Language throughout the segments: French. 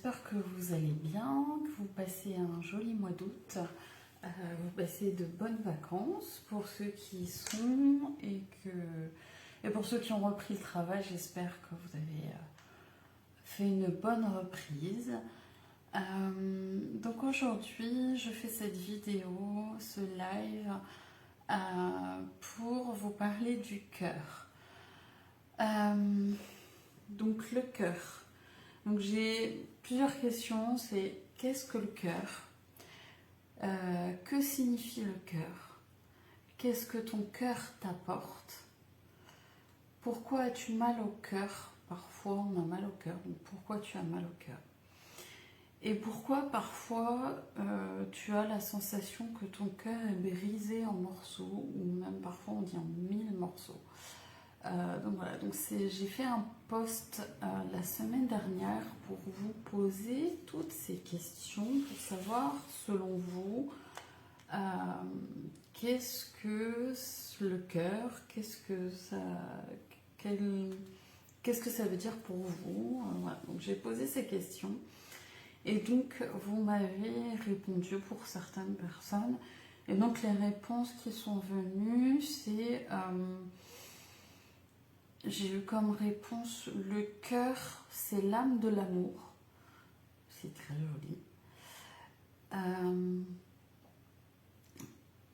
j'espère que vous allez bien, que vous passez un joli mois d'août, vous passez de bonnes vacances pour ceux qui y sont et pour ceux qui ont repris le travail, j'espère que vous avez fait une bonne reprise. Donc aujourd'hui, je fais cette vidéo, ce live, pour vous parler du cœur. Donc le cœur. Donc j'ai plusieurs questions. C'est qu'est-ce que le cœur? Que signifie le cœur? Qu'est-ce que ton cœur t'apporte? Pourquoi as-tu mal au cœur? Parfois on a mal au cœur. Donc pourquoi tu as mal au cœur? Et pourquoi parfois tu as la sensation que ton cœur est brisé en morceaux, ou même parfois on dit en 1000 morceaux. Donc voilà, donc j'ai fait un post la semaine dernière pour vous poser toutes ces questions, pour savoir selon vous qu'est-ce que le cœur, qu'est-ce que ça veut dire pour vous. Voilà. Donc j'ai posé ces questions et donc vous m'avez répondu pour certaines personnes, et donc les réponses qui sont venues, c'est j'ai eu comme réponse: le cœur, c'est l'âme de l'amour. C'est très joli.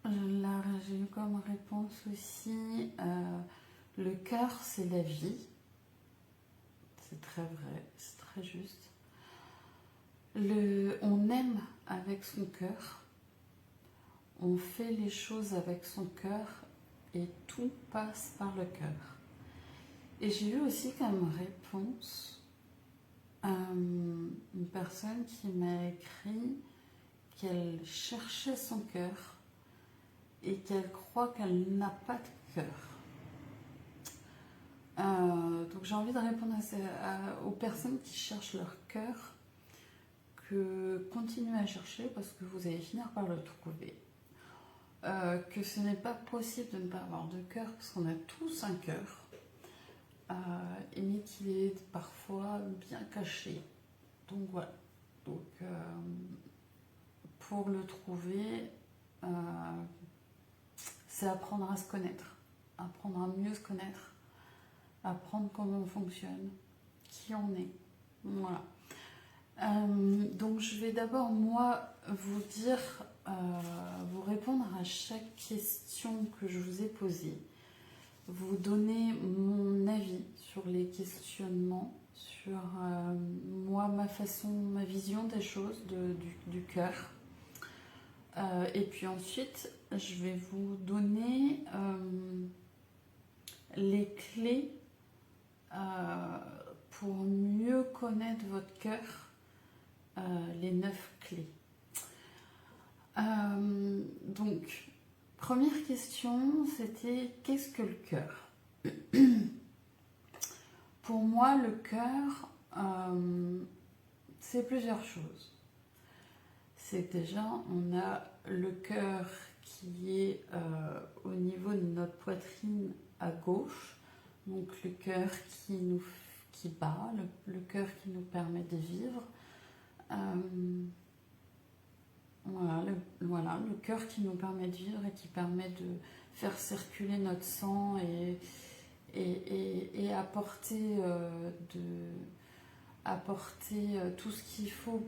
J'ai eu comme réponse aussi: le cœur, c'est la vie. C'est très vrai, c'est très juste. On aime avec son cœur. On fait les choses avec son cœur et tout passe par le cœur. Et j'ai eu aussi comme réponse une personne qui m'a écrit qu'elle cherchait son cœur et qu'elle croit qu'elle n'a pas de cœur. Donc j'ai envie de répondre aux personnes qui cherchent leur cœur, que continuez à chercher parce que vous allez finir par le trouver. Que ce n'est pas possible de ne pas avoir de cœur parce qu'on a tous un cœur. Mais qu'il est parfois bien caché. Donc voilà. Donc pour le trouver, c'est apprendre à se connaître, apprendre à mieux se connaître, apprendre comment on fonctionne, qui on est. Voilà. Donc je vais d'abord moi vous dire, vous répondre à chaque question que je vous ai posée, vous donner mon avis sur les questionnements, sur moi, ma façon, ma vision des choses, du cœur. Et puis ensuite, je vais vous donner les clés pour mieux connaître votre cœur, les 9 clés. Donc, première question, c'était qu'est-ce que le cœur? Pour moi, le cœur, c'est plusieurs choses. C'est déjà, on a le cœur qui est au niveau de notre poitrine à gauche, donc le cœur qui bat, le cœur qui nous permet de vivre. Voilà, le cœur qui nous permet de vivre et qui permet de faire circuler notre sang et apporter tout ce qu'il faut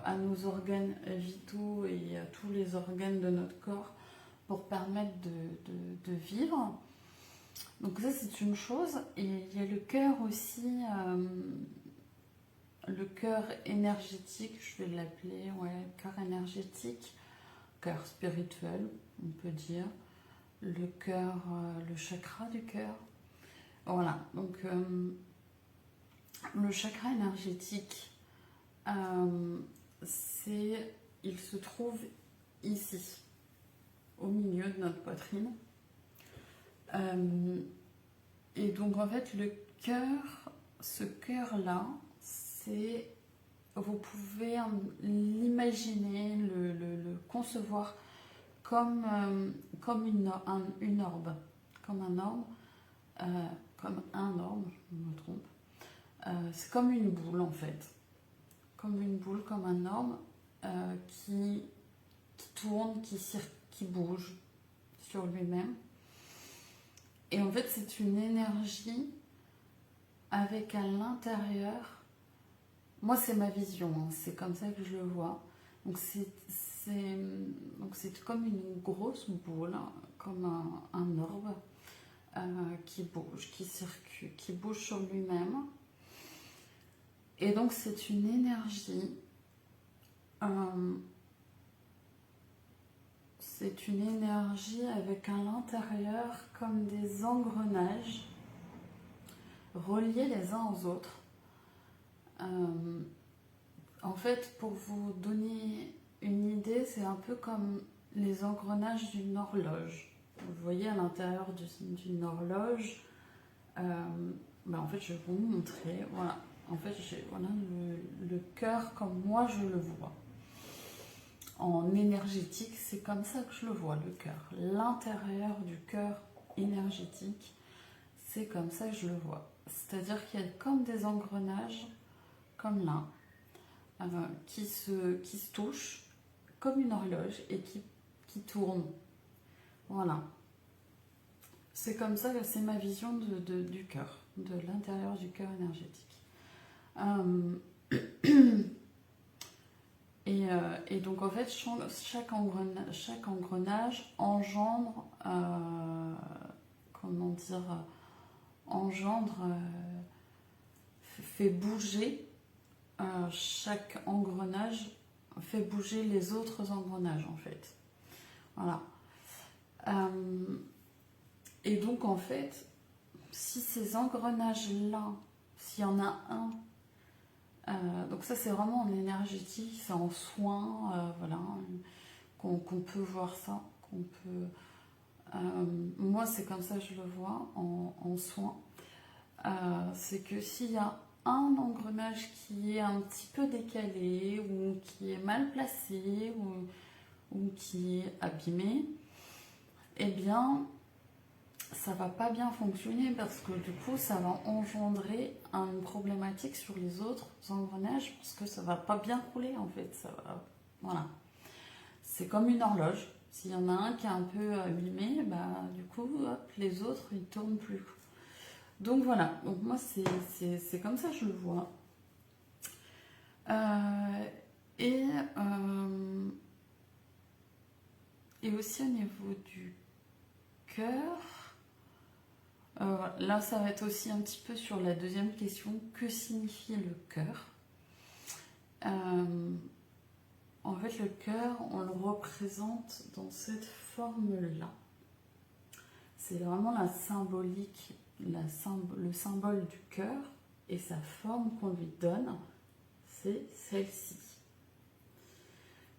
à nos organes vitaux et à tous les organes de notre corps pour permettre de vivre. Donc ça, c'est une chose. Et il y a le cœur aussi, le cœur énergétique, je vais l'appeler, cœur énergétique, cœur spirituel, on peut dire, le cœur, le chakra du cœur. Voilà, donc le chakra énergétique, il se trouve ici, au milieu de notre poitrine. Et donc en fait, le cœur, ce cœur-là, vous pouvez l'imaginer, le concevoir comme une orbe, comme un orbe, je me trompe. C'est comme une boule en fait. comme une boule, comme un orbe qui tourne, qui bouge sur lui-même. Et en fait, c'est une énergie avec à l'intérieur, moi c'est ma vision, hein, c'est comme ça que je le vois. Donc c'est comme une grosse boule, hein, comme un orbe qui bouge, qui circule, qui bouge sur lui-même. Et donc c'est une énergie, avec à l'intérieur comme des engrenages reliés les uns aux autres. En fait, pour vous donner une idée, c'est un peu comme les engrenages d'une horloge. Vous voyez à l'intérieur d'une horloge, en fait, je vais vous montrer. Voilà. En fait, voilà le cœur comme moi je le vois. En énergétique, c'est comme ça que je le vois, le cœur. L'intérieur du cœur énergétique, c'est comme ça que je le vois. C'est-à-dire qu'il y a comme des engrenages, comme là, qui se touchent comme une horloge et qui tournent. Voilà. C'est comme ça que c'est ma vision du cœur, de l'intérieur du cœur énergétique. Et donc en fait, chaque engrenage engendre, fait bouger, chaque engrenage fait bouger les autres engrenages en fait. Voilà. Et donc en fait, si ces engrenages-là, s'il y en a un, donc ça c'est vraiment en énergétique, c'est en soin, voilà, qu'on peut voir ça, moi c'est comme ça que je le vois en soin. C'est que s'il y a un engrenage qui est un petit peu décalé ou qui est mal placé ou qui est abîmé, eh bien ça va pas bien fonctionner parce que du coup ça va engendrer une problématique sur les autres engrenages parce que ça va pas bien rouler en fait. Voilà. C'est comme une horloge. S'il y en a un qui est un peu abîmé, du coup hop, les autres ils tournent plus. Donc voilà, donc moi c'est comme ça que je le vois. Et aussi au niveau du cœur, là ça va être aussi un petit peu sur la deuxième question, que signifie le cœur? En fait le cœur, on le représente dans cette forme-là. C'est vraiment la symbolique, le symbole du cœur et sa forme qu'on lui donne, c'est celle-ci.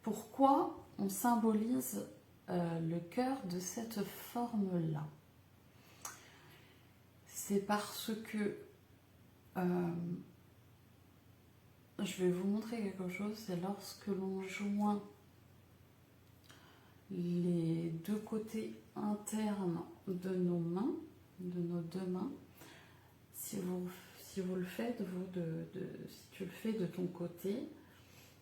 Pourquoi on symbolise le cœur de cette forme-là? C'est parce que je vais vous montrer quelque chose, c'est lorsque l'on joint les deux côtés internes de nos mains, de nos deux mains. Si vous le faites, si tu le fais de ton côté,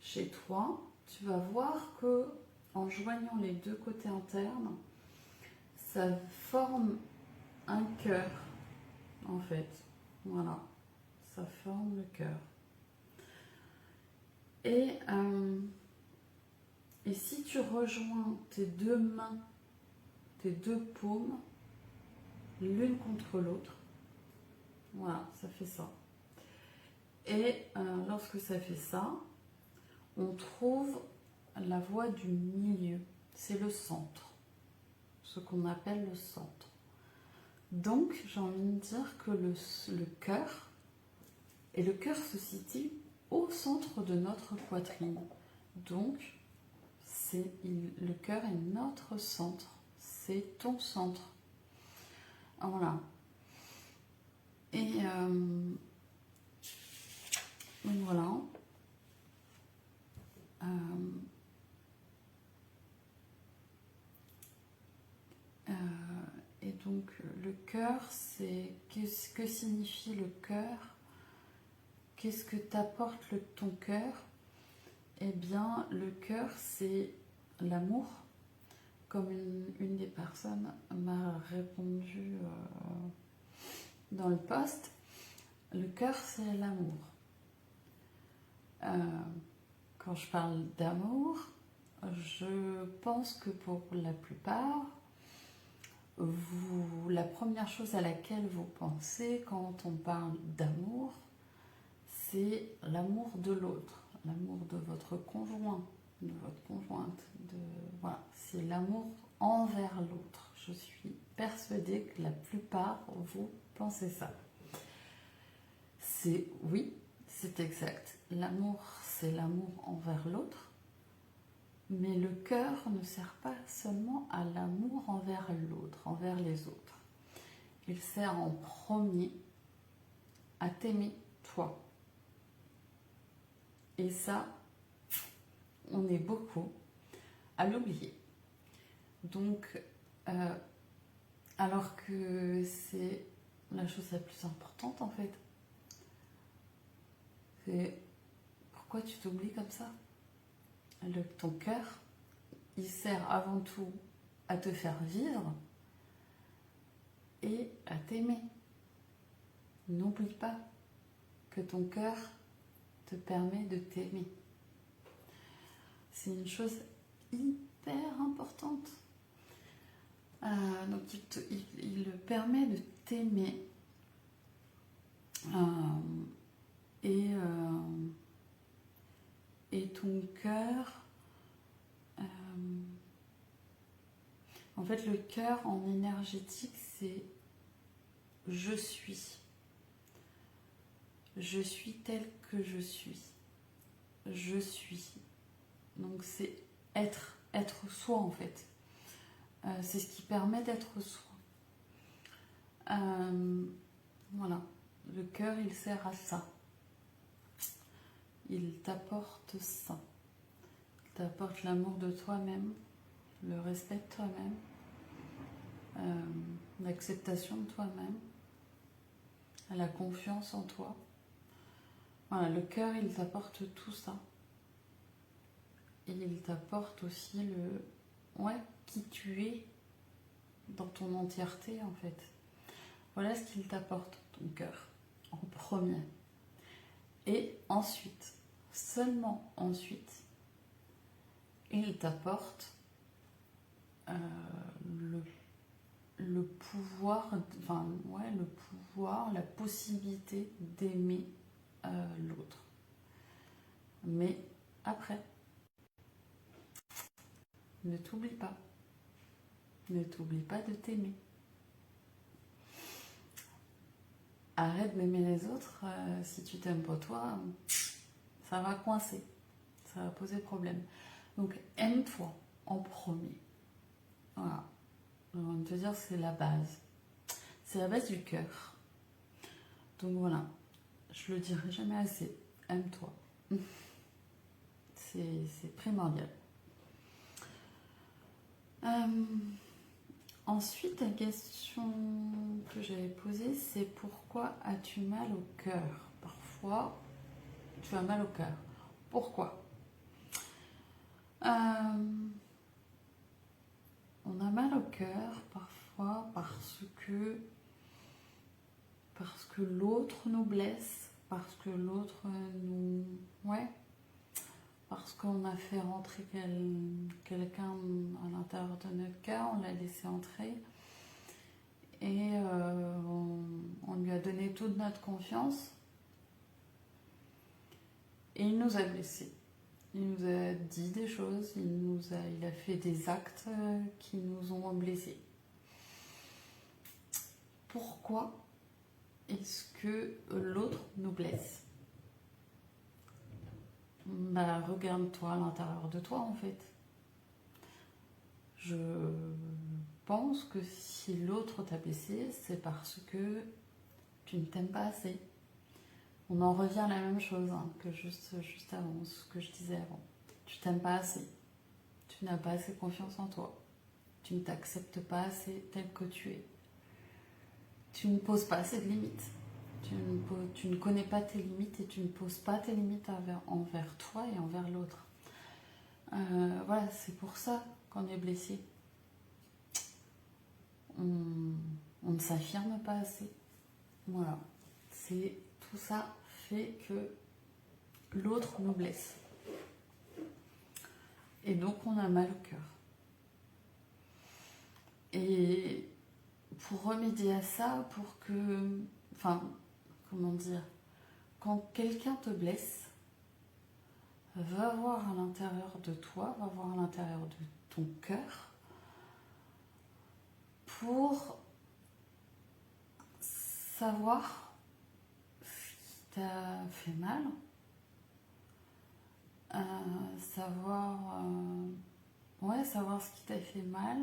chez toi, tu vas voir que en joignant les deux côtés internes, ça forme un cœur, en fait. Voilà, ça forme le cœur. Et si tu rejoins tes deux mains, tes deux paumes, l'une contre l'autre, voilà, ça fait ça. Et lorsque ça fait ça, on trouve la voie du milieu, c'est le centre, ce qu'on appelle le centre. Donc, j'ai envie de dire que le cœur, et le cœur se situe au centre de notre poitrine. Donc, le cœur est notre centre, c'est ton centre. Voilà. Et donc voilà. Et donc le cœur, c'est que signifie le cœur? qu'est-ce que t'apporte ton cœur? Eh bien, le cœur, c'est l'amour. Comme une des personnes m'a répondu dans le post, le cœur, c'est l'amour. Quand je parle d'amour, je pense que pour la plupart, la première chose à laquelle vous pensez quand on parle d'amour, c'est l'amour de l'autre, l'amour de votre conjoint, de votre conjointe. Voilà, c'est l'amour envers l'autre. Je suis persuadée que la plupart, vous pensez ça. Oui, c'est exact. L'amour, c'est l'amour envers l'autre. Mais le cœur ne sert pas seulement à l'amour envers l'autre, envers les autres. Il sert en premier à t'aimer toi. Et ça, on est beaucoup à l'oublier. Donc, alors que c'est la chose la plus importante en fait, c'est pourquoi tu t'oublies comme ça? Ton cœur, il sert avant tout à te faire vivre et à t'aimer. N'oublie pas que ton cœur te permet de t'aimer. C'est une chose hyper importante. Donc il permet de t'aimer et ton cœur, en fait le cœur en énergétique c'est je suis tel que je suis, donc c'est être soi en fait. C'est ce qui permet d'être soi. Voilà, le cœur il sert à ça. Il t'apporte ça. Il t'apporte l'amour de toi-même, le respect de toi-même, l'acceptation de toi-même, la confiance en toi. Voilà, le cœur il t'apporte tout ça. Et il t'apporte aussi qui tu es dans ton entièreté en fait. Voilà ce qu'il t'apporte, ton cœur, en premier. Et ensuite, seulement ensuite, il t'apporte le pouvoir, la possibilité d'aimer l'autre. Mais après, ne t'oublie pas. Ne t'oublie pas de t'aimer. Arrête d'aimer les autres. Si tu t'aimes pas toi, ça va coincer. Ça va poser problème. Donc, aime-toi en premier. Voilà. On va te dire, c'est la base. C'est la base du cœur. Donc voilà. Je le dirai jamais assez. Aime-toi. C'est primordial. Ensuite, la question que j'avais posée, c'est pourquoi as-tu mal au cœur? Parfois, tu as mal au cœur. Pourquoi? On a mal au cœur parfois parce que l'autre nous blesse, parce que l'autre nous... Ouais. Parce qu'on a fait rentrer quelqu'un à l'intérieur de notre cœur, on l'a laissé entrer et on lui a donné toute notre confiance et il nous a blessés. Il nous a dit des choses, il a fait des actes qui nous ont blessés. Pourquoi est-ce que l'autre nous blesse? Bah, regarde-toi à l'intérieur de toi en fait. Je pense que si l'autre t'a blessé, c'est parce que tu ne t'aimes pas assez. On en revient à la même chose que juste avant, ce que je disais avant. Tu t'aimes pas assez. Tu n'as pas assez confiance en toi. Tu ne t'acceptes pas assez tel que tu es. Tu ne poses pas assez de limites. Tu ne connais pas tes limites et tu ne poses pas tes limites envers toi et envers l'autre. Voilà, c'est pour ça qu'on est blessé. On ne s'affirme pas assez. Voilà. Tout ça fait que l'autre nous blesse. Et donc on a mal au cœur. Et pour remédier à ça, pour que... Enfin, comment dire, quand quelqu'un te blesse, va voir à l'intérieur de toi, va voir à l'intérieur de ton cœur pour savoir ce qui t'a fait mal, savoir ce qui t'a fait mal,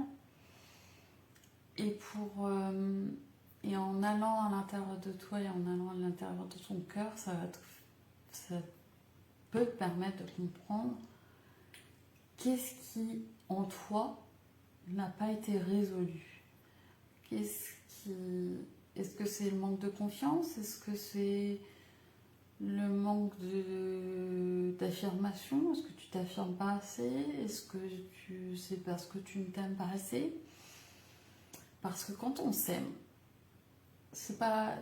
et et en allant à l'intérieur de toi et en allant à l'intérieur de ton cœur, ça peut te permettre de comprendre qu'est-ce qui en toi n'a pas été résolu. Est-ce que c'est le manque de confiance? Est-ce que c'est le manque d'affirmation? Est-ce que tu t'affirmes pas assez? Est-ce que c'est parce que tu ne t'aimes pas assez? Parce que quand on s'aime, c'est pas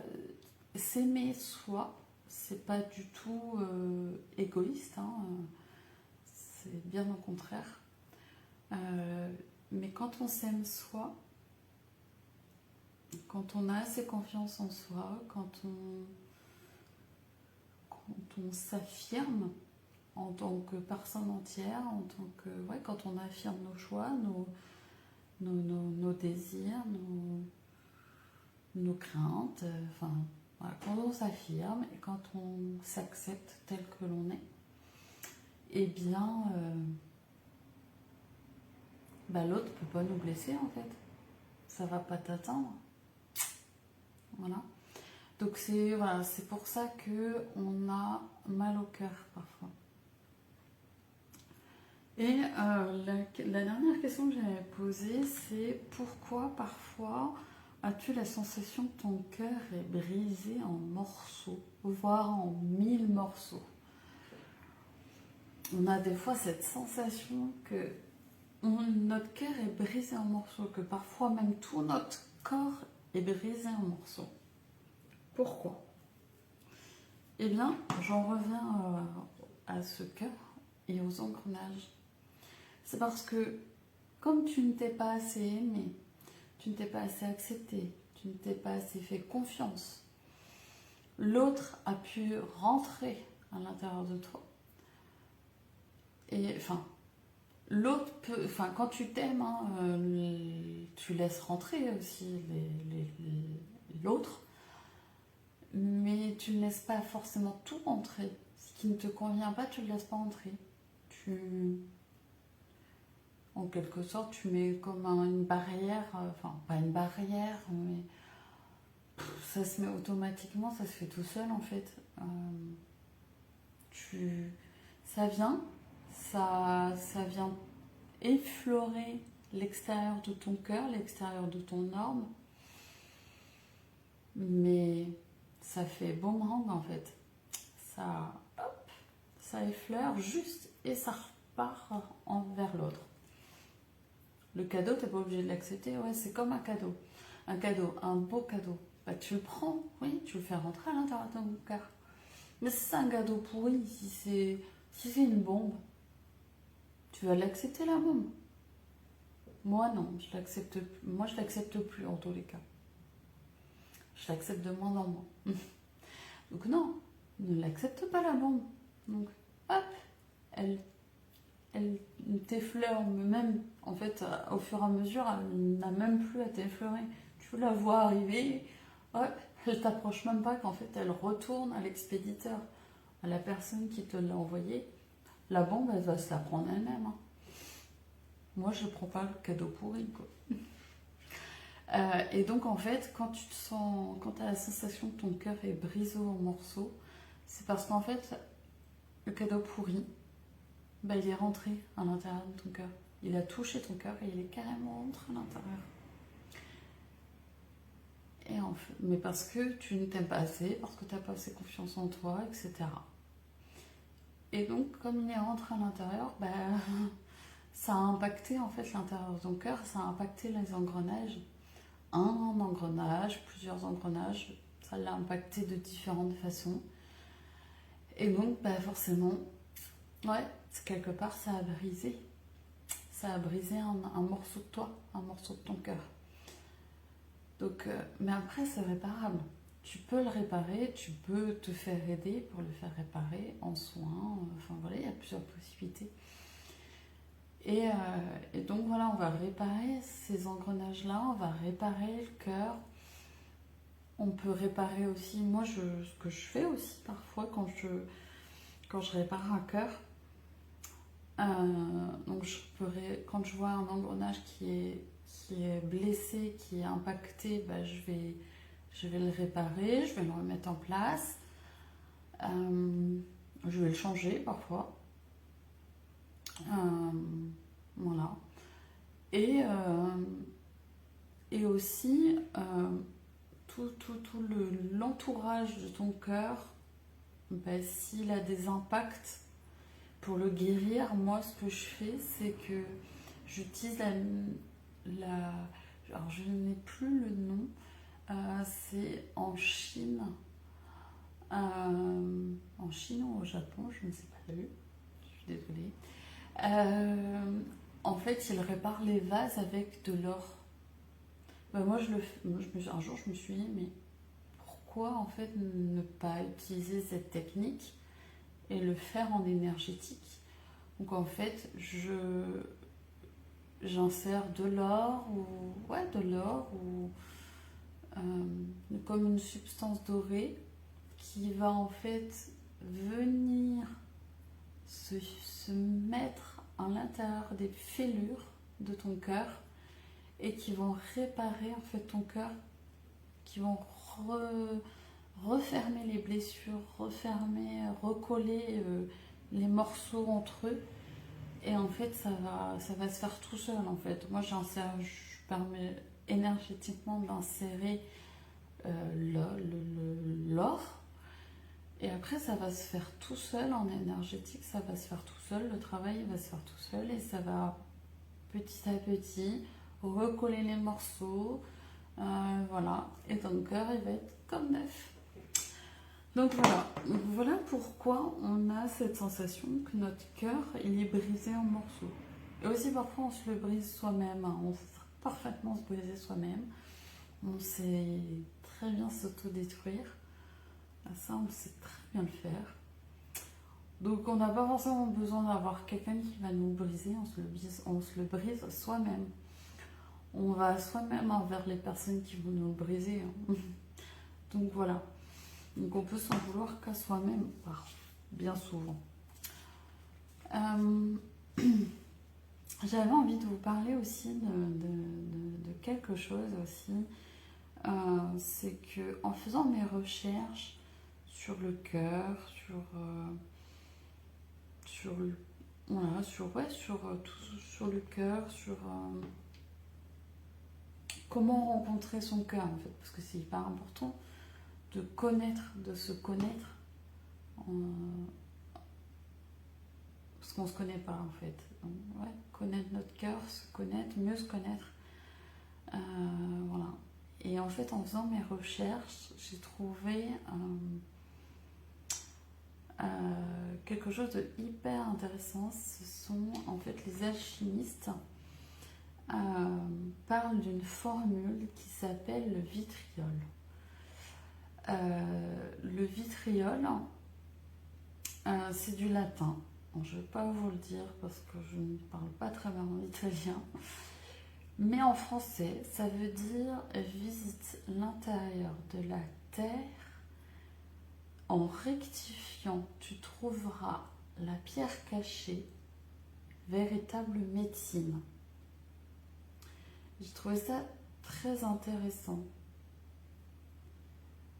s'aimer soi, c'est pas du tout égoïste, hein, c'est bien au contraire. Mais quand on s'aime soi, quand on a assez confiance en soi, quand on s'affirme en tant que personne entière, quand on affirme nos choix, nos désirs, nos craintes, voilà, quand on s'affirme et quand on s'accepte tel que l'on est, eh bien, l'autre ne peut pas nous blesser en fait. Ça va pas t'atteindre. Voilà. Donc c'est pour ça qu'on a mal au cœur parfois. Et la dernière question que j'avais posée, c'est pourquoi parfois as-tu la sensation que ton cœur est brisé en morceaux, voire en 1000 morceaux? On a des fois cette sensation que notre cœur est brisé en morceaux, que parfois même tout notre corps est brisé en morceaux. Pourquoi? Eh bien, j'en reviens à ce cœur et aux engrenages. C'est parce que comme tu ne t'es pas assez aimé, tu ne t'es pas assez accepté, tu ne t'es pas assez fait confiance, l'autre a pu rentrer à l'intérieur de toi. Et l'autre peut, quand tu t'aimes, tu laisses rentrer aussi l'autre, mais tu ne laisses pas forcément tout rentrer. Ce qui ne te convient pas, tu ne le laisses pas entrer. En quelque sorte, tu mets comme une barrière, pas une barrière, mais ça se met automatiquement, ça se fait tout seul en fait. Ça vient effleurer l'extérieur de ton cœur, l'extérieur de ton orbe, mais ça fait boomerang en fait. Ça effleure juste et ça repart envers l'autre. Le cadeau, t'es pas obligé de l'accepter, ouais, c'est comme un cadeau. Un beau cadeau. Tu le prends, oui, tu le fais rentrer à l'intérieur de ton cœur. Mais si c'est un cadeau pourri, si c'est une bombe, tu vas l'accepter la bombe. Moi non, je l'accepte plus en tous les cas. Je l'accepte de moins en moins. Donc non, ne l'accepte pas la bombe. Donc hop, elle t'effleure, même en fait au fur et à mesure, elle n'a même plus à t'effleurer. Tu la vois arriver, hop, elle t'approche même pas, qu'en fait elle retourne à l'expéditeur, à la personne qui te l'a envoyé. La bombe, elle va se la prendre elle-même. Hein. Moi, je prends pas le cadeau pourri, quoi. Et donc en fait, quand tu as la sensation que ton cœur est brisé en morceaux, c'est parce qu'en fait, le cadeau pourri, il est rentré à l'intérieur de ton cœur. Il a touché ton cœur et il est carrément rentré à l'intérieur. Et en en fait, mais parce que tu ne t'aimes pas assez, parce que tu n'as pas assez confiance en toi, etc. Et donc, comme il est rentré à l'intérieur, ça a impacté en fait l'intérieur de ton cœur, ça a impacté les engrenages. Un engrenage, plusieurs engrenages, ça l'a impacté de différentes façons. Et donc, forcément, ouais, quelque part, ça a brisé. Ça a brisé un morceau de toi, un morceau de ton cœur. Donc, mais après, c'est réparable. Tu peux le réparer, tu peux te faire aider pour le faire réparer en soins. Enfin voilà, il y a plusieurs possibilités. Et donc voilà, on va réparer ces engrenages-là, on va réparer le cœur. On peut réparer aussi, moi ce que je fais aussi parfois quand je répare un cœur, donc quand je vois un engrenage qui est blessé, qui est impacté, je vais le réparer, je vais le remettre en place, je vais le changer parfois. Voilà. Et aussi, tout l'entourage de ton cœur, s'il a des impacts, pour le guérir, moi ce que je fais, c'est que j'utilise alors je n'ai plus le nom, c'est en Chine, ou au Japon, je ne sais pas le, je suis désolée. En fait, il répare les vases avec de l'or. Moi, un jour, je me suis dit, mais pourquoi en fait ne pas utiliser cette technique et le faire en énergétique? Donc en fait, j'insère de l'or ou comme une substance dorée qui va en fait venir se mettre à l'intérieur des fêlures de ton cœur et qui vont réparer en fait ton cœur, qui vont refermer les blessures, recoller les morceaux entre eux. Et en fait, ça va se faire tout seul en fait. Moi, je permets énergétiquement d'insérer l'or. Et après, ça va se faire tout seul en énergétique, ça va se faire tout seul, le travail va se faire tout seul et ça va petit à petit recoller les morceaux. Voilà. Et ton cœur, il va être comme neuf. Donc voilà pourquoi on a cette sensation que notre cœur, il est brisé en morceaux. Et aussi parfois on se le brise soi-même, hein. On sait parfaitement se briser soi-même. On sait très bien s'autodétruire. Ça, on sait très bien le faire. Donc on n'a pas forcément besoin d'avoir quelqu'un qui va nous briser, on se le brise soi-même. On va soi-même envers les personnes qui vont nous briser, hein. Donc voilà. Donc on peut s'en vouloir qu'à soi-même, bien souvent. J'avais envie de vous parler aussi de quelque chose aussi. C'est que en faisant mes recherches sur le cœur, sur le cœur, sur comment rencontrer son cœur en fait, parce que c'est hyper important de se connaître, parce qu'on se connaît pas en fait. Donc, connaître notre cœur, mieux se connaître, voilà. Et en fait, en faisant mes recherches, j'ai trouvé quelque chose de hyper intéressant. Ce sont en fait les alchimistes parlent d'une formule qui s'appelle le vitriol. Le vitriol, c'est du latin. Bon, je ne vais pas vous le dire parce que je ne parle pas très bien l'italien. Mais en français, ça veut dire visite l'intérieur de la terre. En rectifiant, tu trouveras la pierre cachée, véritable médecine. J'ai trouvé ça très intéressant.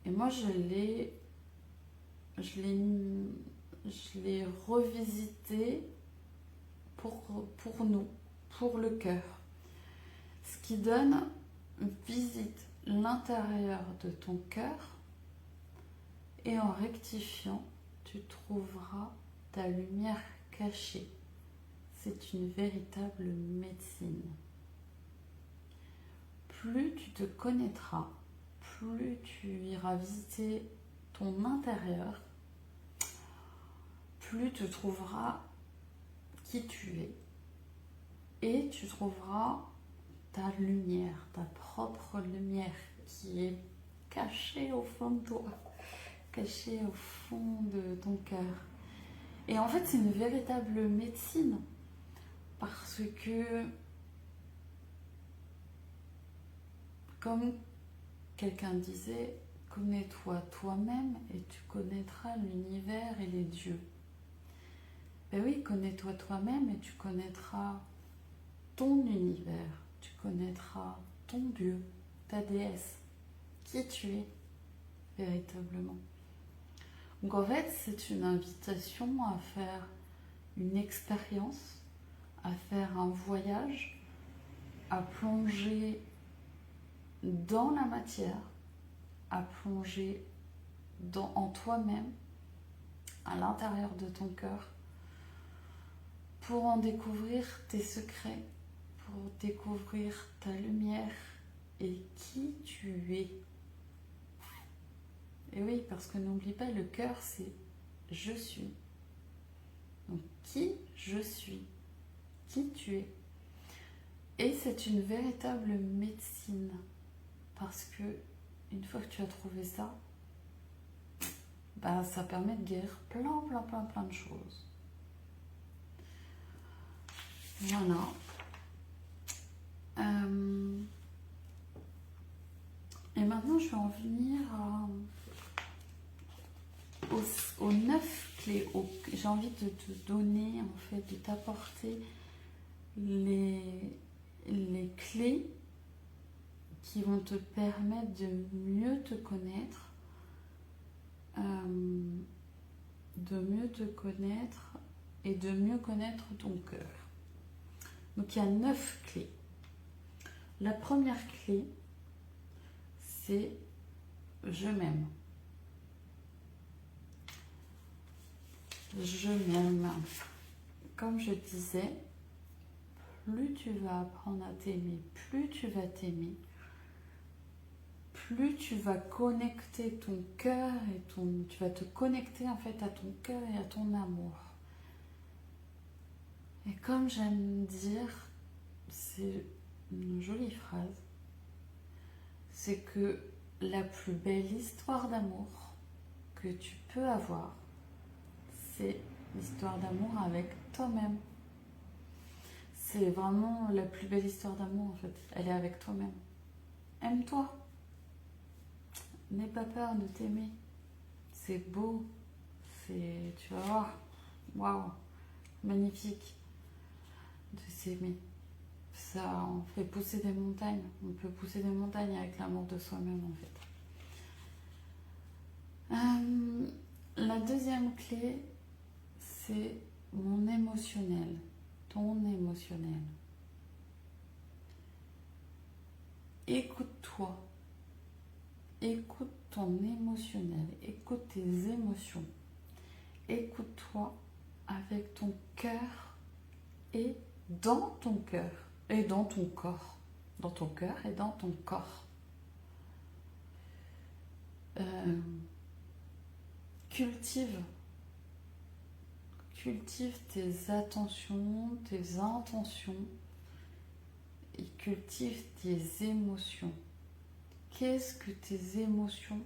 Et moi, je l'ai revisité pour nous, pour le cœur. Ce qui donne visite l'intérieur de ton cœur et en rectifiant, tu trouveras ta lumière cachée. C'est une véritable médecine. Plus tu te connaîtras, plus tu iras visiter ton intérieur, plus tu trouveras qui tu es et tu trouveras ta lumière, ta propre lumière qui est cachée au fond de toi, cachée au fond de ton cœur. Et en fait, c'est une véritable médecine parce que, comme quelqu'un disait, connais-toi toi-même et tu connaîtras l'univers et les dieux. Ben oui, connais-toi toi-même et tu connaîtras ton univers, tu connaîtras ton Dieu, ta déesse, qui tu es véritablement. Donc en fait, c'est une invitation à faire une expérience, à faire un voyage, à plonger dans la matière, à plonger en toi-même, à l'intérieur de ton cœur, pour en découvrir tes secrets, pour découvrir ta lumière et qui tu es. Et oui, parce que n'oublie pas, le cœur, c'est je suis. Donc, qui je suis, qui tu es. Et c'est une véritable médecine, parce que une fois que tu as trouvé ça, bah, ça permet de guérir plein de choses. Voilà. Et maintenant, je vais en venir aux 9 clés. J'ai envie de te donner, en fait, de t'apporter les clés qui vont te permettre de mieux te connaître, et de mieux connaître ton cœur. Donc il y a 9 clés. La première clé, c'est je m'aime. Je m'aime. Comme je disais, plus tu vas apprendre à t'aimer, plus tu vas t'aimer, plus tu vas connecter ton cœur et tu vas te connecter en fait à ton cœur et à ton amour. Et comme j'aime dire, c'est une jolie phrase, c'est que la plus belle histoire d'amour que tu peux avoir, c'est l'histoire d'amour avec toi-même. C'est vraiment la plus belle histoire d'amour en fait, elle est avec toi-même. Aime-toi. N'aie pas peur de t'aimer. C'est beau. Tu vas voir. Waouh. Magnifique de s'aimer. Ça, on fait pousser des montagnes. On peut pousser des montagnes avec l'amour de soi-même en fait. La deuxième clé, c'est mon émotionnel. Ton émotionnel. Écoute-toi. Écoute ton émotionnel, écoute tes émotions, écoute-toi avec ton cœur et dans ton cœur et dans ton corps. Dans ton cœur et dans ton corps. Cultive tes attentions, tes intentions et cultive tes émotions. Qu'est-ce que tes émotions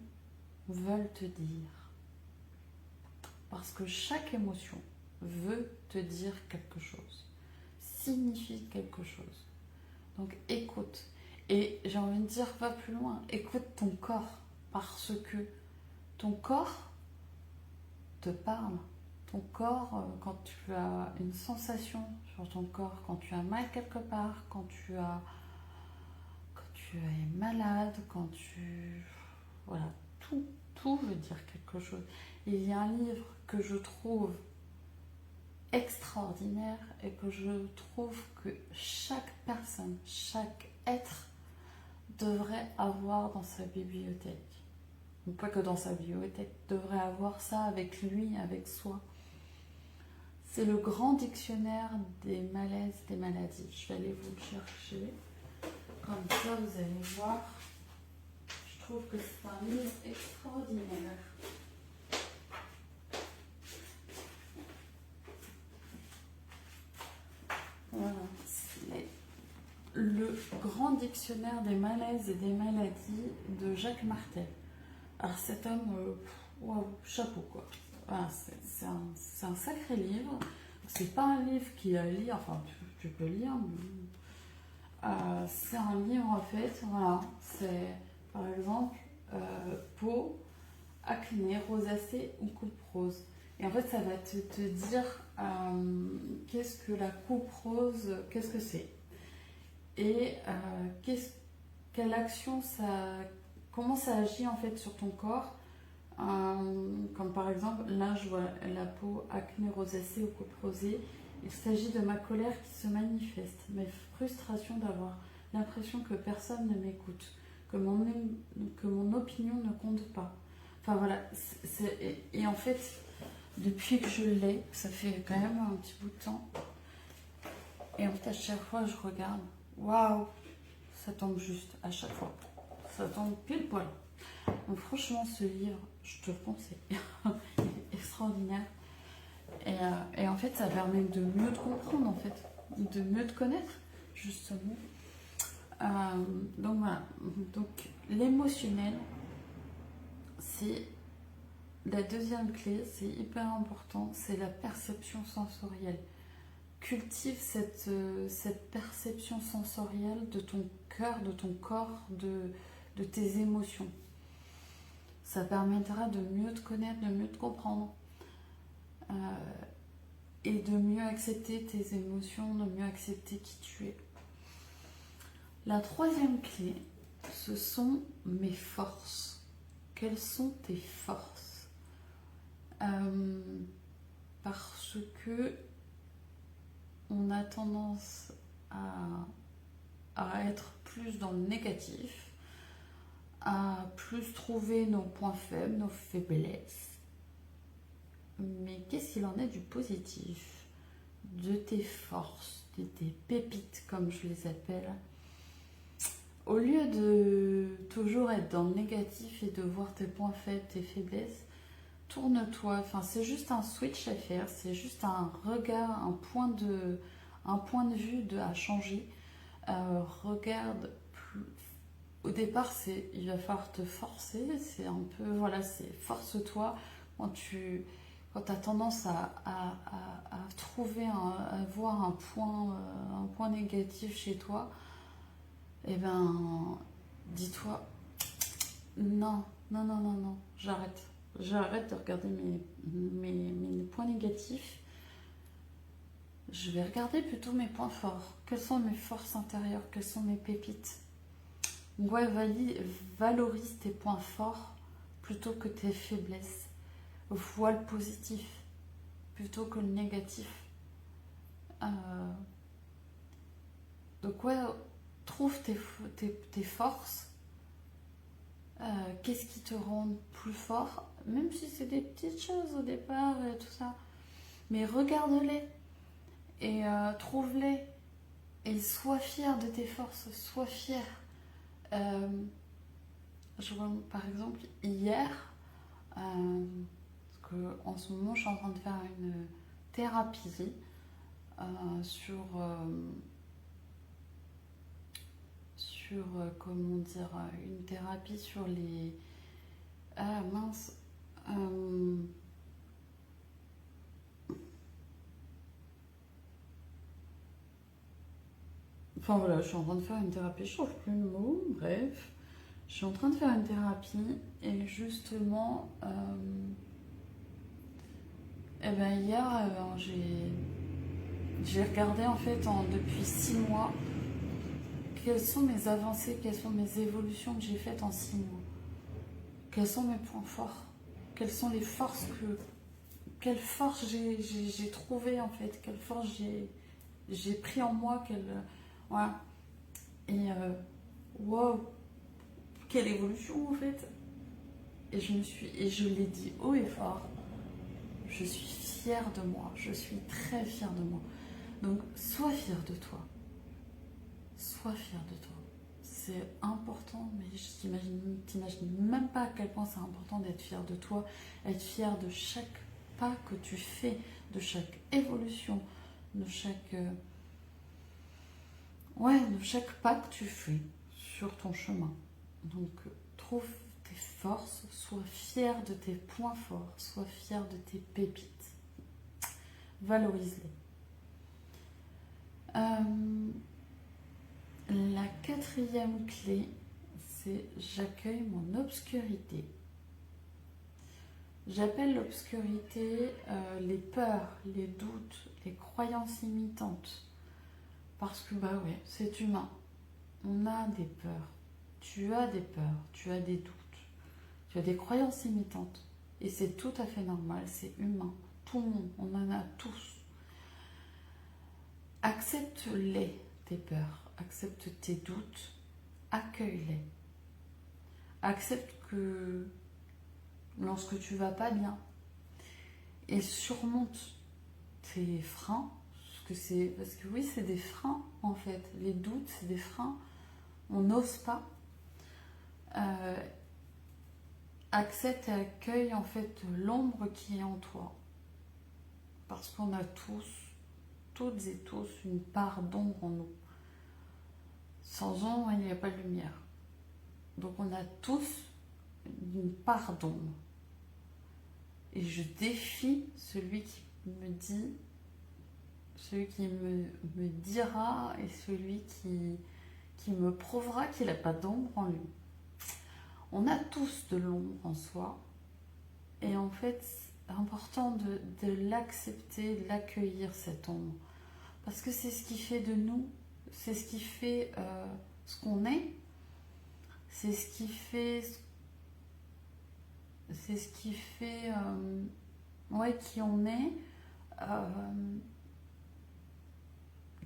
veulent te dire? Parce que chaque émotion veut te dire quelque chose, signifie quelque chose. Donc écoute. Et j'ai envie de dire, va plus loin, écoute ton corps, parce que ton corps te parle. Ton corps, quand tu as une sensation sur ton corps, quand tu as mal quelque part, quand tu es malade, voilà, tout veut dire quelque chose. Il y a un livre que je trouve extraordinaire et que je trouve que chaque personne, chaque être devrait avoir dans sa bibliothèque. Ou pas que dans sa bibliothèque, devrait avoir ça avec lui, avec soi. C'est le grand dictionnaire des malaises, des maladies. Je vais aller vous le chercher. Comme ça, vous allez voir. Je trouve que c'est un livre extraordinaire. Voilà. C'est le grand dictionnaire des malaises et des maladies de Jacques Martel. Alors cet homme, waouh, chapeau quoi. Voilà, c'est un sacré livre. C'est pas un livre qui a lire, enfin tu peux lire. C'est un livre en fait, voilà. C'est par exemple peau, acné, rosacée ou coupe rose. Et en fait ça va te dire qu'est-ce que la coupe rose, qu'est-ce que c'est. Et quelle action ça, comment ça agit en fait sur ton corps. Comme par exemple, là je vois la peau acné, rosacée ou coupe rosée. Il s'agit de ma colère qui se manifeste, mes frustrations d'avoir l'impression que personne ne m'écoute, que mon opinion ne compte pas. Enfin voilà, et en fait, depuis que je l'ai, ça fait quand même un petit bout de temps, et en fait à chaque fois je regarde, waouh, ça tombe juste, à chaque fois. Ça tombe pile poil. Donc franchement, ce livre, je te le conseille. Il est extraordinaire. Et en fait, ça permet de mieux te comprendre, en fait. De mieux te connaître, justement. Donc voilà. Donc l'émotionnel, c'est la deuxième clé, c'est hyper important, c'est la perception sensorielle. Cultive cette perception sensorielle de ton cœur, de ton corps, de tes émotions. Ça permettra de mieux te connaître, de mieux te comprendre et de mieux accepter tes émotions, de mieux accepter qui tu es. La troisième clé, ce sont mes forces. Quelles sont tes forces? Parce que on a tendance à être plus dans le négatif, à plus trouver nos points faibles, nos faiblesses. Mais qu'est-ce qu'il en est du positif, de tes forces, de tes pépites comme je les appelle? Au lieu de toujours être dans le négatif et de voir tes points faibles, tes faiblesses, tourne-toi, enfin c'est juste un switch à faire, c'est juste un regard, un point de vue à changer. Regarde plus. Au départ, il va falloir te forcer, c'est un peu, voilà, c'est force-toi quand tu as tendance à trouver, à voir un point négatif chez toi, et ben, dis-toi, non, non, non, non, non, j'arrête de regarder mes points négatifs, je vais regarder plutôt mes points forts, quelles sont mes forces intérieures, quelles sont mes pépites. Ouais, valorise tes points forts plutôt que tes faiblesses. Vois le positif plutôt que le négatif. Donc ouais, trouve tes forces. Qu'est-ce qui te rend plus fort? Même si c'est des petites choses au départ et tout ça. Mais regarde-les et trouve-les. Et sois fier de tes forces. Sois fier. Je vois, par exemple, hier, parce que en ce moment, je suis en train de faire une thérapie sur comment dire, une thérapie sur les... Ah mince. Enfin voilà, je suis en train de faire une thérapie, je trouve plus le mot, bref. Je suis en train de faire une thérapie et justement, eh ben hier, j'ai regardé en fait depuis 6 mois quelles sont mes avancées, quelles sont mes évolutions que j'ai faites en 6 mois. Quels sont mes points forts, quelles sont les forces quelle force j'ai trouvé en fait, quelle force j'ai pris en moi, voilà. Et wow, quelle évolution en fait. Et je l'ai dit haut et fort, je suis fière de moi, je suis très fière de moi. Donc sois fière de toi, sois fière de toi. C'est important, mais t'imagines même pas à quel point c'est important d'être fière de toi, être fière de chaque pas que tu fais, de chaque évolution, de chaque de chaque pas que tu fais sur ton chemin. Donc trouve tes forces, sois fière de tes points forts, sois fière de tes pépites. Valorise-les. La quatrième clé, c'est j'accueille mon obscurité. J'appelle l'obscurité les peurs, les doutes, les croyances limitantes. Parce que c'est humain. On a des peurs. Tu as des peurs, tu as des doutes, tu as des croyances limitantes. Et c'est tout à fait normal, c'est humain. Tout le monde, on en a tous. Accepte-les, tes peurs, accepte tes doutes, accueille-les. Accepte que lorsque tu vas pas bien et surmonte tes freins, parce que oui, c'est des freins en fait. Les doutes, c'est des freins. On n'ose pas. Accepte et accueille en fait l'ombre qui est en toi. Parce qu'on a tous, toutes et tous, une part d'ombre en nous. Sans ombre, il n'y a pas de lumière. Donc on a tous une part d'ombre. Et je défie celui qui me dit, celui qui me dira et celui qui me prouvera qu'il n'a pas d'ombre en lui. On a tous de l'ombre en soi. Et en fait, c'est important de l'accepter, de l'accueillir, cette ombre. Parce que c'est ce qui fait de nous, c'est ce qui fait ce qu'on est, c'est ce qui fait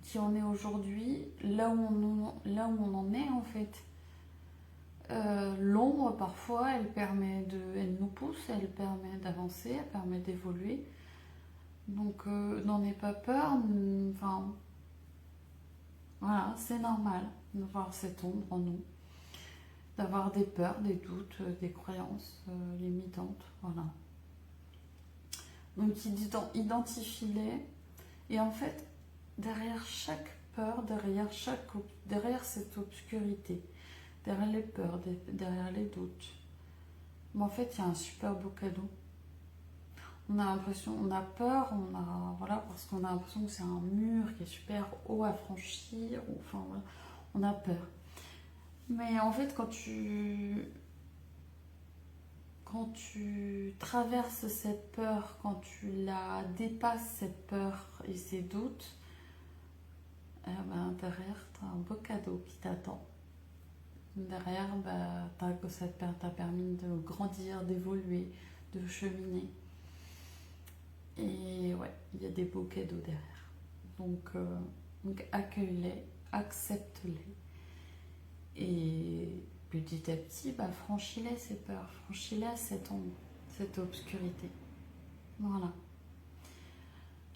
qui on est aujourd'hui, là où on en est en fait. L'ombre parfois elle nous pousse, elle permet d'avancer, elle permet d'évoluer. Donc n'en aie pas peur, enfin voilà, c'est normal d'avoir cette ombre en nous, d'avoir des peurs, des doutes, des croyances limitantes, voilà. Donc identifie-les et en fait derrière chaque peur, derrière cette obscurité, derrière les peurs, derrière les doutes, mais en fait il y a un super beau cadeau. On a l'impression, on a peur, parce qu'on a l'impression que c'est un mur qui est super haut à franchir, enfin voilà, on a peur. Mais en fait quand tu traverses cette peur, quand tu la dépasses cette peur et ces doutes, derrière tu as un beau cadeau qui t'attend. Derrière, ça t'a permis de grandir, d'évoluer, de cheminer. Et ouais, il y a des beaux cadeaux derrière. Donc accueille-les, accepte-les. Et petit à petit, franchis-les ces peurs, franchis-les cette ombre, cette obscurité. Voilà.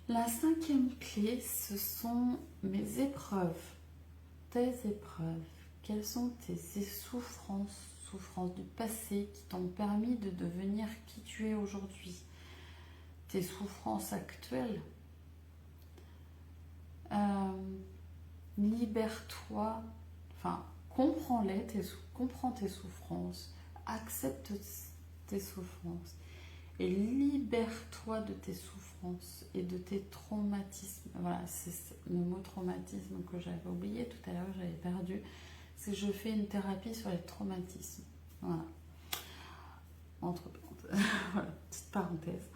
La cinquième clé, ce sont mes épreuves. Tes épreuves. Quelles sont tes souffrances du passé qui t'ont permis de devenir qui tu es aujourd'hui? Tes souffrances actuelles. Libère-toi, comprends-les, comprends tes souffrances, accepte tes souffrances et libère-toi de tes souffrances et de tes traumatismes. Voilà, c'est le mot traumatisme que j'avais oublié tout à l'heure, j'avais perdu. C'est que je fais une thérapie sur les traumatismes. Voilà. Entre parenthèses. Voilà, petite parenthèse.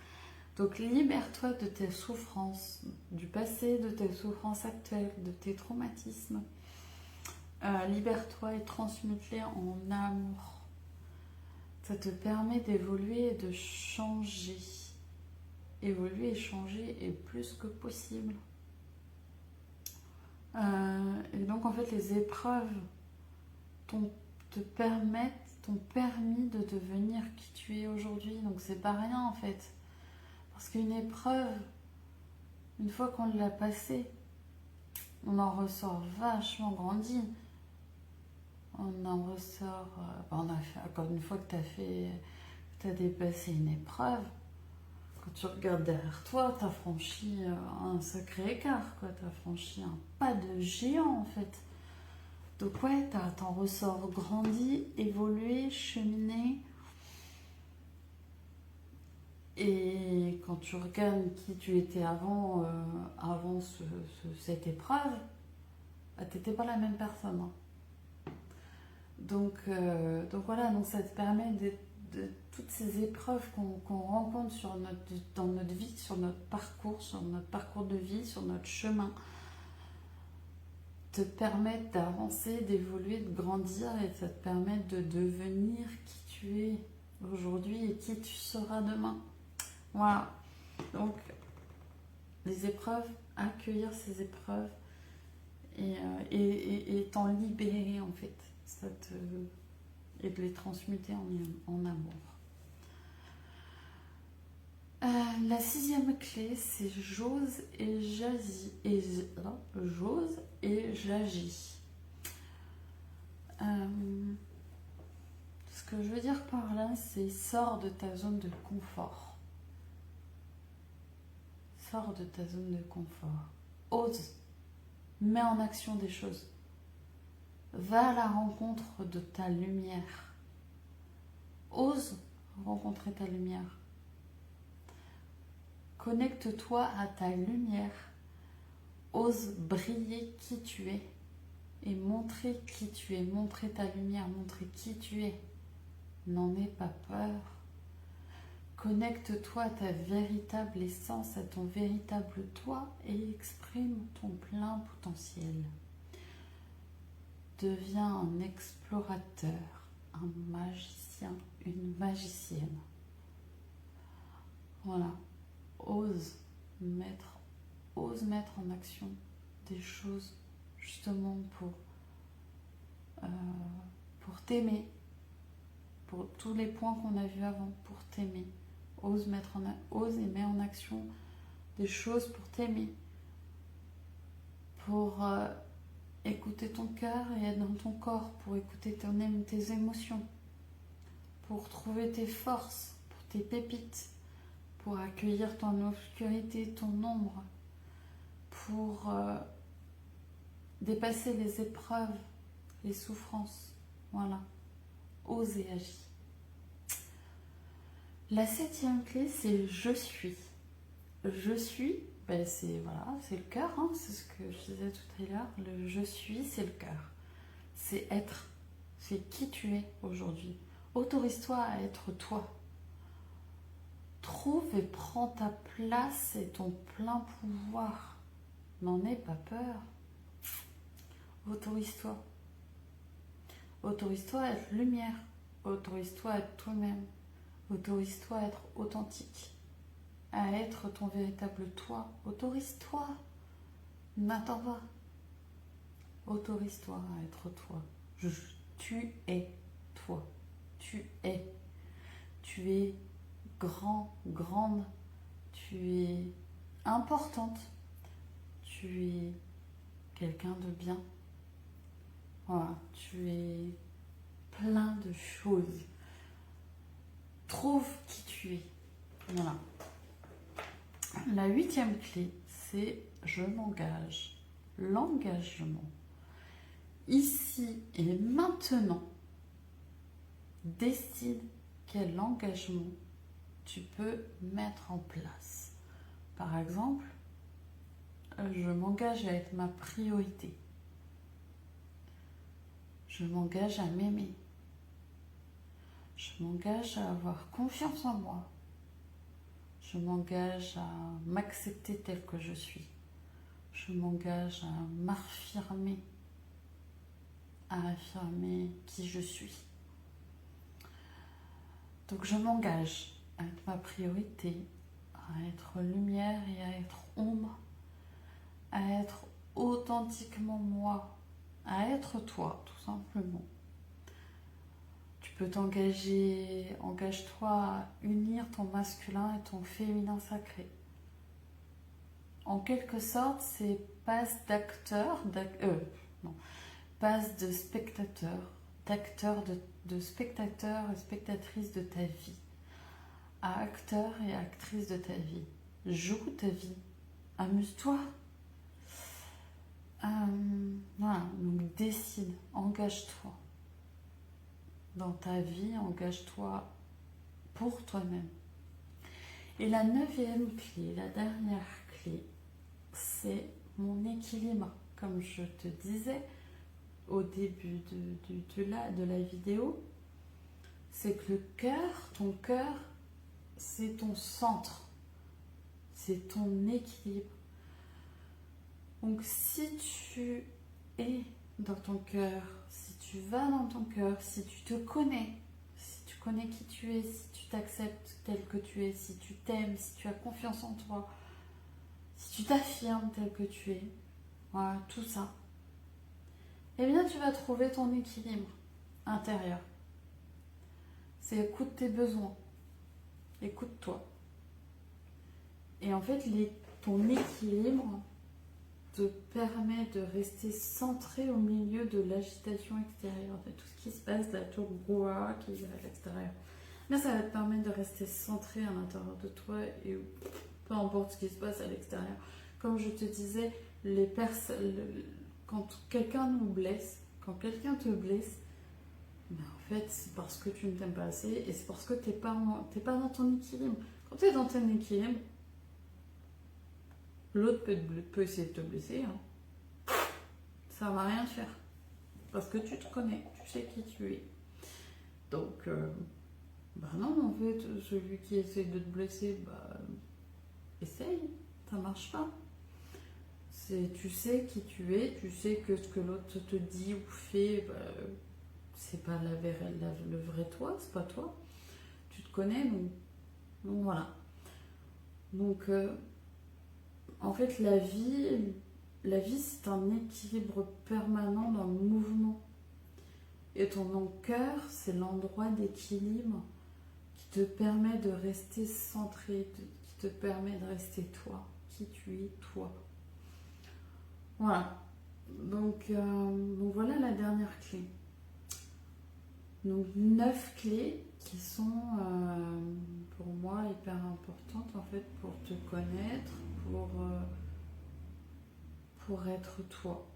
Donc libère-toi de tes souffrances du passé, de tes souffrances actuelles, de tes traumatismes. Libère-toi et transmute-les en amour. Ça te permet d'évoluer et de changer. Évoluer et changer est plus que possible. Et donc en fait les épreuves t'ont permis de devenir qui tu es aujourd'hui. Donc c'est pas rien en fait. Parce qu'une épreuve, une fois qu'on l'a passée, on en ressort vachement grandi. On en ressort... Encore une fois que t'as dépassé une épreuve, quand tu regardes derrière toi, t'as franchi un sacré écart, quoi. T'as franchi un pas de géant en fait. Donc ouais, t'en ressors grandi, évolué, cheminé. Et quand tu regardes qui tu étais avant cette épreuve, bah, t'étais pas la même personne. Hein. Donc voilà, donc ça te permet de toutes ces épreuves qu'on rencontre dans notre vie, sur notre parcours de vie, sur notre chemin, te permettent d'avancer, d'évoluer, de grandir, et ça te permet de devenir qui tu es aujourd'hui et qui tu seras demain. Voilà. Donc, les épreuves, accueillir ces épreuves et t'en libérer en fait. Et de les transmuter en amour. La 6e clé, c'est j'ose et j'agis. J'ose et j'agis. Ce que je veux dire par là, c'est sors de ta zone de confort. Sors de ta zone de confort. Ose. Mets en action des choses. Va à la rencontre de ta lumière. Ose rencontrer ta lumière. Connecte-toi à ta lumière. Ose briller qui tu es et montrer qui tu es. Montrer ta lumière, montrer qui tu es. N'en aie pas peur. Connecte-toi à ta véritable essence, à ton véritable toi et exprime ton plein potentiel. Deviens un explorateur, un magicien, une magicienne. Voilà. Ose mettre en action des choses justement pour t'aimer, pour tous les points qu'on a vus avant, pour t'aimer. Ose et mets en action des choses pour t'aimer, pour écouter ton cœur et être dans ton corps, pour écouter tes émotions, pour trouver tes forces, pour tes pépites, pour accueillir ton obscurité, ton ombre, pour dépasser les épreuves, les souffrances. Voilà. Ose et agis. La 7e clé, c'est je suis. Je suis, ben c'est le cœur, hein, c'est ce que je disais tout à l'heure. Le je suis, c'est le cœur. C'est être. C'est qui tu es aujourd'hui. Autorise-toi à être toi. Trouve et prends ta place et ton plein pouvoir. N'en aie pas peur. Autorise-toi. Autorise-toi à être lumière. Autorise-toi à être toi-même. Autorise-toi à être authentique. À être ton véritable toi. Autorise-toi. N'attends pas. Autorise-toi à être toi. Tu es toi. Tu es. Tu es grand, grande. Tu es importante. Tu es quelqu'un de bien. Voilà. Tu es plein de choses. Trouve qui tu es. Voilà. La 8e clé, c'est je m'engage. L'engagement. Ici et maintenant, décide quel engagement tu peux mettre en place. Par exemple, je m'engage à être ma priorité. Je m'engage à m'aimer. Je m'engage à avoir confiance en moi. Je m'engage à m'accepter tel que je suis. Je m'engage à m'affirmer, à affirmer qui je suis. Donc je m'engage à être ma priorité, à être lumière et à être ombre, à être authentiquement moi, à être toi, tout simplement. peux t'engager, engage-toi à unir ton masculin et ton féminin sacré. En quelque sorte, c'est passe d'acteur, non, passe de spectateur, de spectateur et spectatrice de ta vie, à acteur et actrice de ta vie. Joue ta vie, amuse-toi. Voilà, donc décide, engage-toi. Dans ta vie, engage-toi pour toi-même. Et la 9e clé, la dernière clé, c'est mon équilibre. Comme je te disais au début de la vidéo, c'est que le cœur, ton cœur, c'est ton centre, c'est ton équilibre. Donc si tu es dans ton cœur, si tu vas dans ton cœur, si tu te connais, si tu connais qui tu es, si tu t'acceptes tel que tu es, si tu t'aimes, si tu as confiance en toi, si tu t'affirmes tel que tu es, voilà, tout ça, eh bien tu vas trouver ton équilibre intérieur. C'est écoute tes besoins, écoute-toi. Et en fait, ton équilibre te permet de rester centré au milieu de l'agitation extérieure, de tout ce qui se passe, de la tour brouhaha qui est à l'extérieur. Là, ça va te permettre de rester centré à l'intérieur de toi et peu importe ce qui se passe à l'extérieur. Comme je te disais, quand quelqu'un nous blesse, quand quelqu'un te blesse, ben en fait, c'est parce que tu ne t'aimes pas assez et c'est parce que tu n'es pas dans ton équilibre. Quand tu es dans ton équilibre, l'autre peut essayer de te blesser. Hein. Ça ne va rien faire. Parce que tu te connais, tu sais qui tu es. Donc, bah non, en fait, celui qui essaie de te blesser, bah, essaye, ça marche pas. Tu sais qui tu es, tu sais que ce que l'autre te dit ou fait, bah, c'est pas le vrai toi, c'est pas toi. Tu te connais, donc voilà. Donc, en fait, la vie c'est un équilibre permanent dans le mouvement. Et ton cœur, c'est l'endroit d'équilibre qui te permet de rester centré, qui te permet de rester toi, qui tu es, toi. Voilà. Donc voilà la dernière clé. Donc 9 clés qui sont pour moi hyper importantes en fait pour te connaître, pour être toi,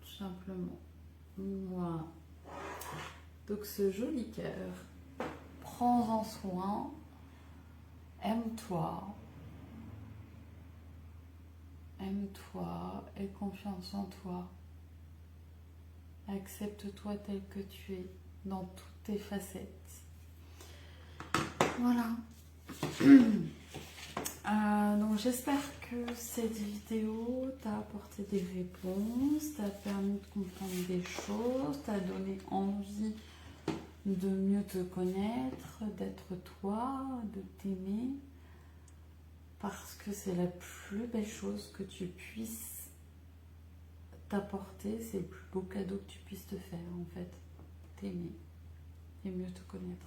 tout simplement. Voilà. Donc ce joli cœur, prends-en soin, aime-toi, aie confiance en toi, accepte-toi tel que tu es dans toutes tes facettes. Voilà. Donc j'espère que cette vidéo t'a apporté des réponses, t'a permis de comprendre des choses, t'a donné envie de mieux te connaître, d'être toi, de t'aimer, parce que c'est la plus belle chose que tu puisses t'apporter, c'est le plus beau cadeau que tu puisses te faire en fait, t'aimer et mieux te connaître.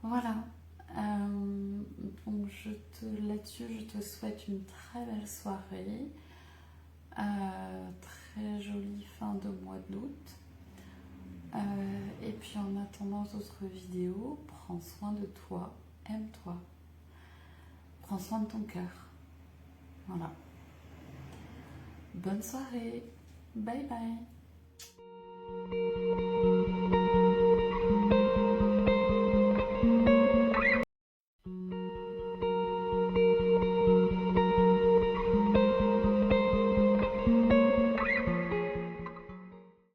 Voilà. Donc là-dessus, je te souhaite une très belle soirée, très jolie fin de mois d'août. Et puis en attendant d'autres vidéos, prends soin de toi, aime-toi, prends soin de ton cœur. Voilà. Bonne soirée, bye bye.